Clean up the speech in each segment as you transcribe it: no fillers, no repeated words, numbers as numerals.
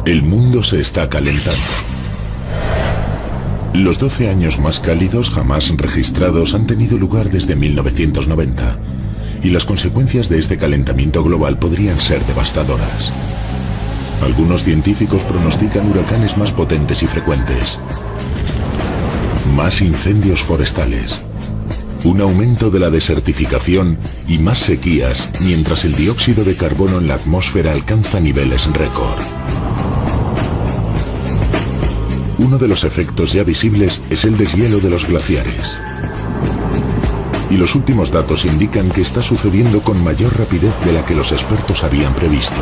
El mundo se está calentando. Los 12 años más cálidos jamás registrados han tenido lugar desde 1990, y las consecuencias de este calentamiento global podrían ser devastadoras. Algunos científicos pronostican huracanes más potentes y frecuentes, más incendios forestales, un aumento de la desertificación y más sequías, mientras el dióxido de carbono en la atmósfera alcanza niveles récord. Uno de los efectos ya visibles es el deshielo de los glaciares. Y los últimos datos indican que está sucediendo con mayor rapidez de la que los expertos habían previsto.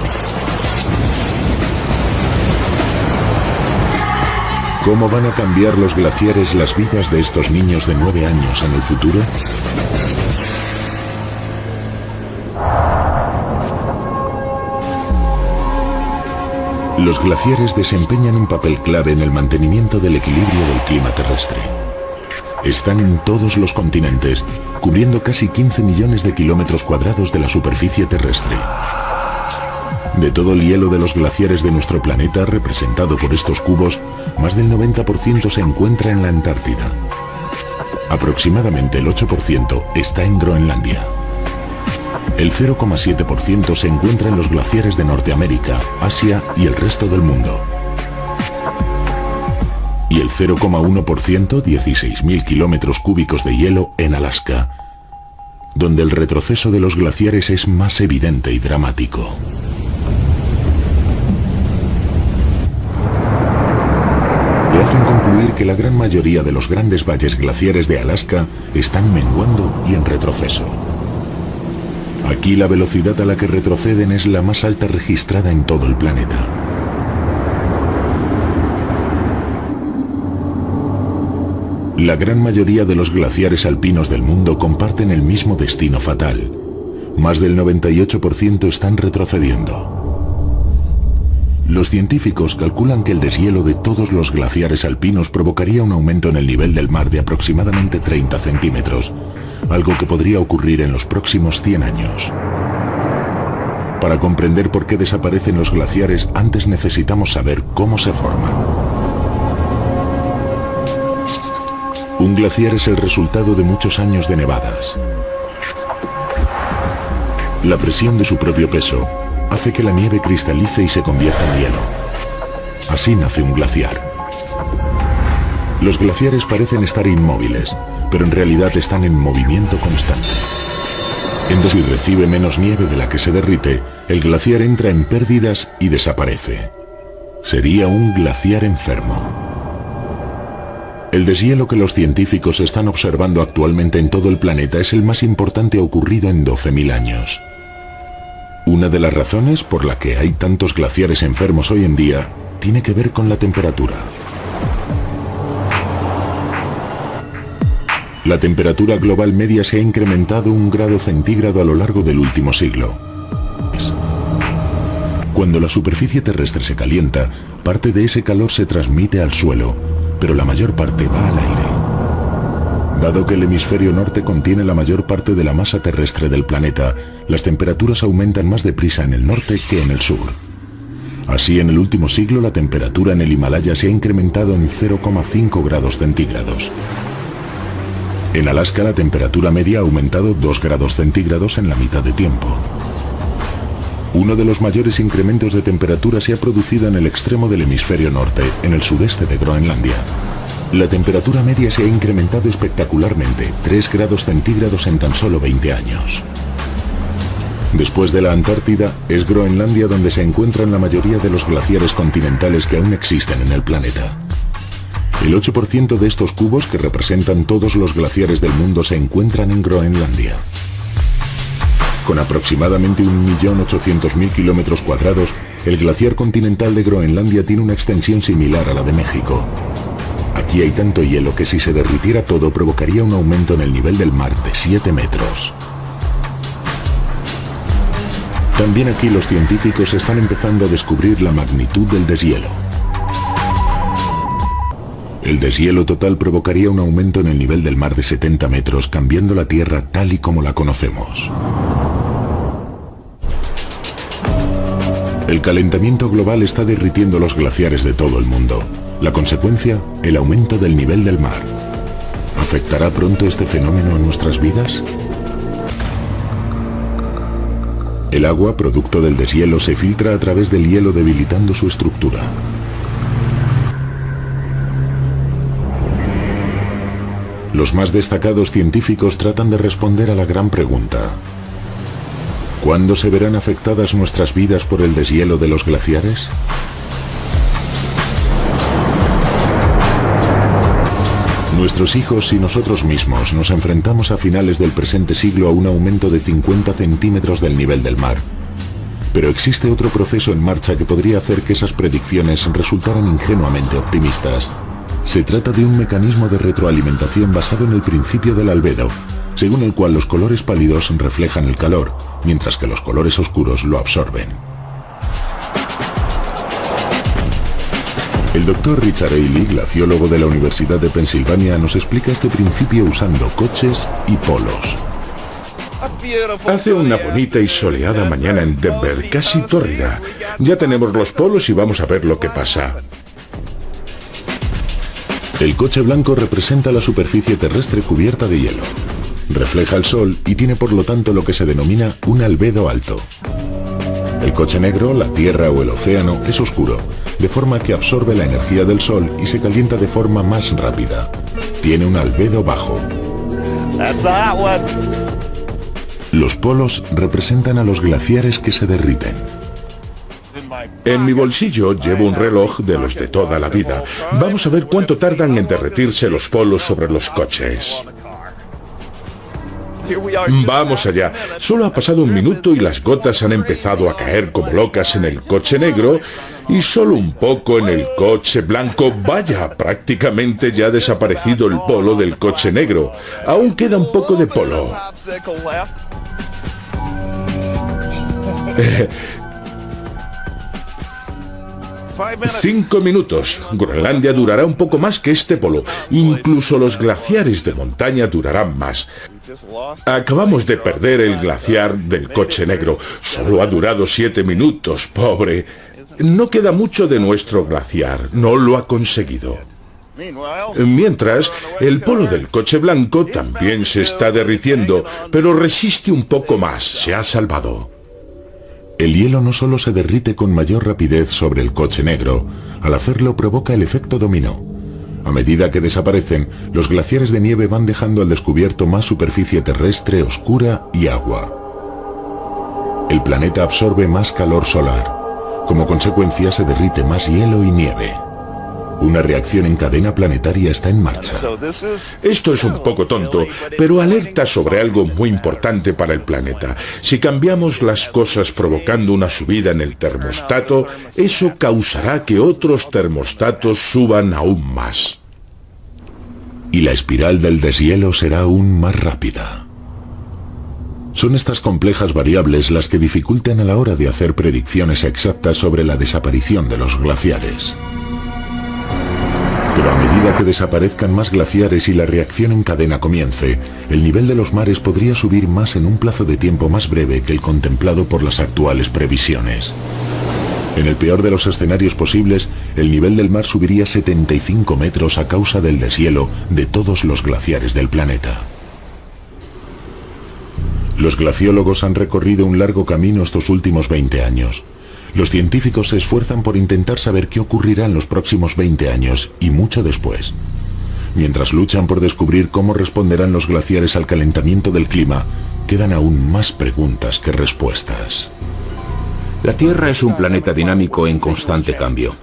¿Cómo van a cambiar los glaciares las vidas de estos niños de 9 años en el futuro? Los glaciares desempeñan un papel clave en el mantenimiento del equilibrio del clima terrestre. Están en todos los continentes, cubriendo casi 15 millones de kilómetros cuadrados de la superficie terrestre. De todo el hielo de los glaciares de nuestro planeta, representado por estos cubos, más del 90% se encuentra en la Antártida. Aproximadamente el 8% está en Groenlandia. El 0,7% se encuentra en los glaciares de Norteamérica, Asia y el resto del mundo. Y el 0,1%, 16.000 kilómetros cúbicos de hielo, en Alaska, donde el retroceso de los glaciares es más evidente y dramático. Le hacen concluir que la gran mayoría de los grandes valles glaciares de Alaska están menguando y en retroceso. Aquí la velocidad a la que retroceden es la más alta registrada en todo el planeta. La gran mayoría de los glaciares alpinos del mundo comparten el mismo destino fatal. Más del 98% están retrocediendo. Los científicos calculan que el deshielo de todos los glaciares alpinos provocaría un aumento en el nivel del mar de aproximadamente 30 centímetros, algo que podría ocurrir en los próximos 100 años. Para comprender por qué desaparecen los glaciares, antes necesitamos saber cómo se forman. Un glaciar es el resultado de muchos años de nevadas. La presión de su propio peso hace que la nieve cristalice y se convierta en hielo. Así nace un glaciar. Los glaciares parecen estar inmóviles, pero en realidad están en movimiento constante. Si recibe menos nieve de la que se derrite, el glaciar entra en pérdidas y desaparece. Sería un glaciar enfermo. El deshielo que los científicos están observando actualmente en todo el planeta es el más importante ocurrido en 12.000 años. Una de las razones por la que hay tantos glaciares enfermos hoy en día tiene que ver con la temperatura. La temperatura global media se ha incrementado 1 grado centígrado a lo largo del último siglo. Cuando la superficie terrestre se calienta, parte de ese calor se transmite al suelo, pero la mayor parte va al aire. Dado que el hemisferio norte contiene la mayor parte de la masa terrestre del planeta, las temperaturas aumentan más deprisa en el norte que en el sur. Así, en el último siglo, la temperatura en el Himalaya se ha incrementado en 0,5 grados centígrados. En Alaska, la temperatura media ha aumentado 2 grados centígrados en la mitad de tiempo. Uno de los mayores incrementos de temperatura se ha producido en el extremo del hemisferio norte, en el sudeste de Groenlandia. La temperatura media se ha incrementado espectacularmente, 3 grados centígrados en tan solo 20 años. Después de la Antártida, es Groenlandia donde se encuentran la mayoría de los glaciares continentales que aún existen en el planeta. El 8% de estos cubos, que representan todos los glaciares del mundo, se encuentran en Groenlandia. Con aproximadamente 1.800.000 kilómetros cuadrados, el glaciar continental de Groenlandia tiene una extensión similar a la de México. Aquí hay tanto hielo que si se derritiera todo provocaría un aumento en el nivel del mar de 7 metros. También aquí los científicos están empezando a descubrir la magnitud del deshielo. El deshielo total provocaría un aumento en el nivel del mar de 70 metros, cambiando la Tierra tal y como la conocemos. El calentamiento global está derritiendo los glaciares de todo el mundo. La consecuencia, el aumento del nivel del mar. ¿Afectará pronto este fenómeno a nuestras vidas? El agua, producto del deshielo, se filtra a través del hielo debilitando su estructura. Los más destacados científicos tratan de responder a la gran pregunta: ¿cuándo se verán afectadas nuestras vidas por el deshielo de los glaciares? Nuestros hijos y nosotros mismos nos enfrentamos a finales del presente siglo a un aumento de 50 centímetros del nivel del mar. Pero existe otro proceso en marcha que podría hacer que esas predicciones resultaran ingenuamente optimistas. Se trata de un mecanismo de retroalimentación basado en el principio del albedo, según el cual los colores pálidos reflejan el calor, mientras que los colores oscuros lo absorben. El Dr. Richard Ailey, glaciólogo de la Universidad de Pensilvania, nos explica este principio usando coches y polos. Hace una bonita y soleada mañana en Denver, casi tórrida. Ya tenemos los polos y vamos a ver lo que pasa. El coche blanco representa la superficie terrestre cubierta de hielo. Refleja el sol y tiene por lo tanto lo que se denomina un albedo alto. El coche negro, la tierra o el océano, es oscuro, de forma que absorbe la energía del sol y se calienta de forma más rápida. Tiene un albedo bajo. Los polos representan a los glaciares que se derriten. En mi bolsillo llevo un reloj de los de toda la vida. Vamos a ver cuánto tardan en derretirse los polos sobre los coches. Vamos allá. Solo ha pasado un minuto y las gotas han empezado a caer como locas en el coche negro y solo un poco en el coche blanco. Vaya, prácticamente ya ha desaparecido el polo del coche negro. Aún queda un poco de polo. 5 minutos. Groenlandia durará un poco más que este polo. Incluso los glaciares de montaña durarán más. Acabamos de perder el glaciar del coche negro. Solo ha durado 7 minutos, pobre. No queda mucho de nuestro glaciar. No lo ha conseguido. Mientras, el polo del coche blanco también se está derritiendo, pero resiste un poco más. Se ha salvado. El hielo no solo se derrite con mayor rapidez sobre el coche negro, al hacerlo provoca el efecto dominó. A medida que desaparecen, los glaciares de nieve van dejando al descubierto más superficie terrestre oscura y agua. El planeta absorbe más calor solar. Como consecuencia se derrite más hielo y nieve. Una reacción en cadena planetaria está en marcha. Esto es un poco tonto, pero alerta sobre algo muy importante para el planeta. Si cambiamos las cosas provocando una subida en el termostato, eso causará que otros termostatos suban aún más. Y la espiral del deshielo será aún más rápida. Son estas complejas variables las que dificultan a la hora de hacer predicciones exactas sobre la desaparición de los glaciares. Pero a medida que desaparezcan más glaciares y la reacción en cadena comience, el nivel de los mares podría subir más en un plazo de tiempo más breve que el contemplado por las actuales previsiones. En el peor de los escenarios posibles, el nivel del mar subiría 75 metros a causa del deshielo de todos los glaciares del planeta. Los glaciólogos han recorrido un largo camino estos últimos 20 años. Los científicos se esfuerzan por intentar saber qué ocurrirá en los próximos 20 años y mucho después. Mientras luchan por descubrir cómo responderán los glaciares al calentamiento del clima, quedan aún más preguntas que respuestas. La Tierra es un planeta dinámico en constante cambio.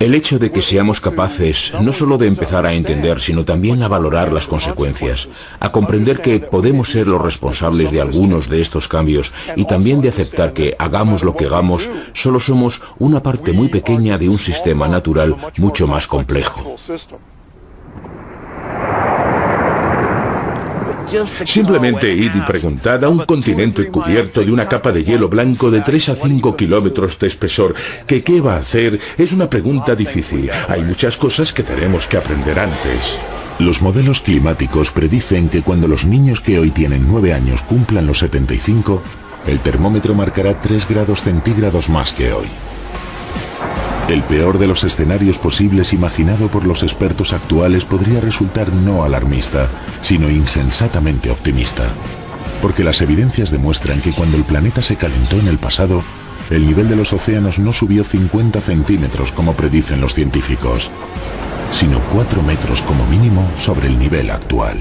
El hecho de que seamos capaces no solo de empezar a entender, sino también a valorar las consecuencias, a comprender que podemos ser los responsables de algunos de estos cambios y también de aceptar que, hagamos lo que hagamos, solo somos una parte muy pequeña de un sistema natural mucho más complejo. Simplemente id y preguntad a un continente cubierto de una capa de hielo blanco de 3 a 5 kilómetros de espesor que qué va a hacer es una pregunta difícil. Hay muchas cosas que tenemos que aprender antes. Los modelos climáticos predicen que cuando los niños que hoy tienen 9 años cumplan los 75, el termómetro marcará 3 grados centígrados más que hoy. El peor de los escenarios posibles imaginado por los expertos actuales podría resultar no alarmista, sino insensatamente optimista. Porque las evidencias demuestran que cuando el planeta se calentó en el pasado, el nivel de los océanos no subió 50 centímetros como predicen los científicos, sino 4 metros como mínimo sobre el nivel actual.